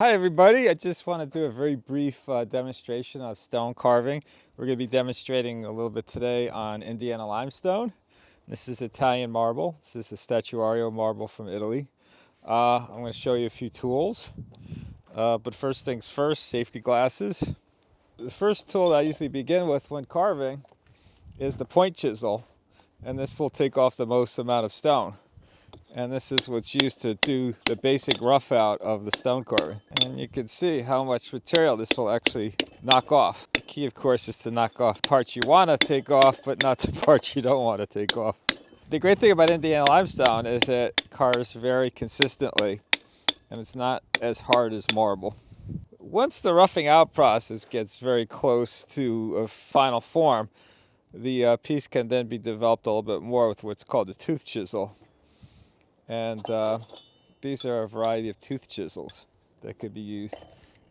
Hi everybody, I just want to do a very brief demonstration of stone carving. We're going to be demonstrating a little bit today on Indiana limestone. This is Italian marble. This is a Statuario marble from Italy. I'm going to show you a few tools, but first things first, safety glasses. The first tool that I usually begin with when carving is the point chisel, and this will take off the most amount of stone. And this is what's used to do the basic rough out of the stone carving. And you can see how much material this will actually knock off. The key, of course, is to knock off parts you want to take off, but not the parts you don't want to take off. The great thing about Indiana limestone is it carves very consistently, and it's not as hard as marble. Once the roughing out process gets very close to a final form, the piece can then be developed a little bit more with what's called a tooth chisel. And these are a variety of tooth chisels that could be used.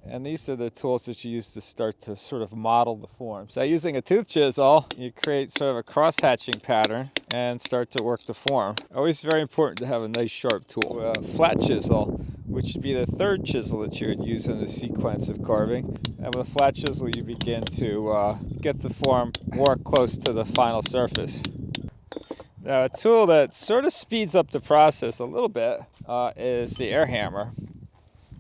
And these are the tools that you use to start to sort of model the form. So using a tooth chisel, you create sort of a cross-hatching pattern and start to work the form. Always very important to have a nice sharp tool. A flat chisel, which would be the third chisel that you would use in the sequence of carving. And with a flat chisel, you begin to get the form more close to the final surface. Now, a tool that sort of speeds up the process a little bit is the air hammer.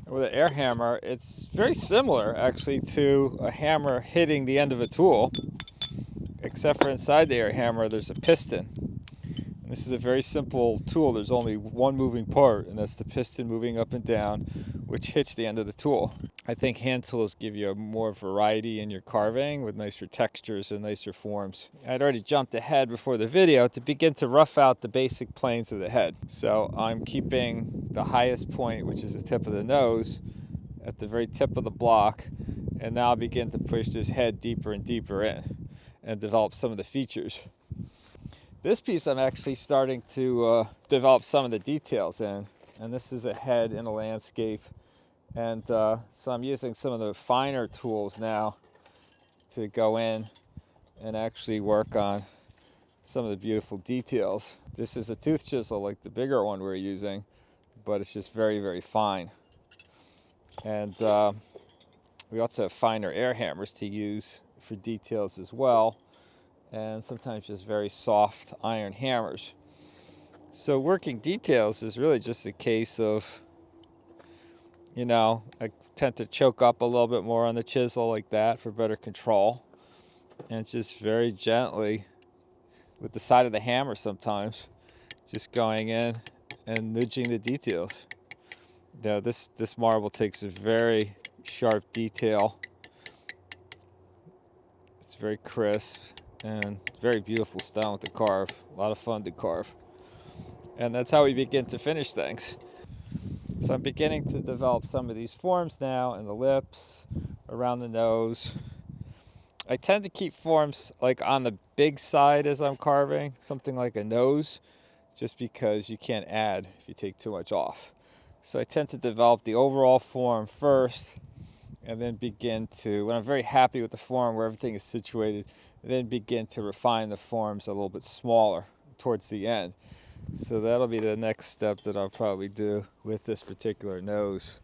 With an air hammer, it's very similar actually to a hammer hitting the end of a tool, except for inside the air hammer there's a piston. And this is a very simple tool. There's only one moving part, and that's the piston moving up and down, which hits the end of the tool. I think hand tools give you more variety in your carving with nicer textures and nicer forms. I'd already jumped ahead before the video to begin to rough out the basic planes of the head. So I'm keeping the highest point, which is the tip of the nose, at the very tip of the block, and now I'll begin to push this head deeper and deeper in and develop some of the features. This piece I'm actually starting to develop some of the details in, and this is a head in a landscape. And so I'm using some of the finer tools now to go in and actually work on some of the beautiful details. This is a tooth chisel like the bigger one we're using, but it's just very, very fine. And we also have finer air hammers to use for details as well, and sometimes just very soft iron hammers. So working details is really just a case of, I tend to choke up a little bit more on the chisel like that for better control. And it's just very gently, with the side of the hammer sometimes, just going in and nudging the details. Now this marble takes a very sharp detail. It's very crisp and very beautiful stone to carve. A lot of fun to carve. And that's how we begin to finish things. So I'm beginning to develop some of these forms now in the lips, around the nose. I tend to keep forms like on the big side as I'm carving, something like a nose, just because you can't add if you take too much off. So I tend to develop the overall form first, and then begin to, when I'm very happy with the form where everything is situated, then begin to refine the forms a little bit smaller towards the end. So that'll be the next step that I'll probably do with this particular nose.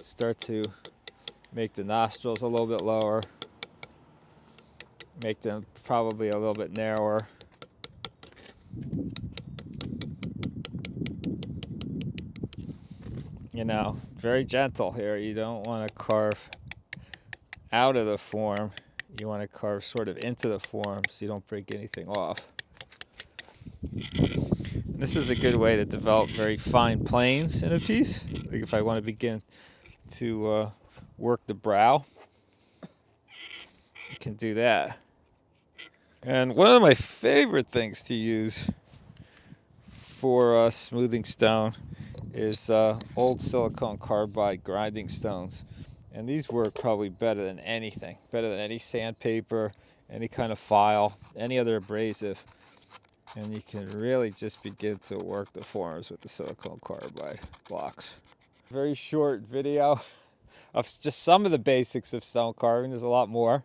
Start to make the nostrils a little bit lower, make them probably a little bit narrower. Very gentle here. You don't want to carve out of the form. You want to carve sort of into the form so you don't break anything off. This is a good way to develop very fine planes in a piece. Like if I want to begin to work the brow, you can do that. And one of my favorite things to use for smoothing stone is old silicone carbide grinding stones. And these work probably better than anything, better than any sandpaper, any kind of file, any other abrasive. And you can really just begin to work the forms with the silicone carbide blocks. Very short video of just some of the basics of stone carving. There's a lot more.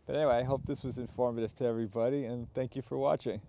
But anyway, I hope this was informative to everybody, and thank you for watching.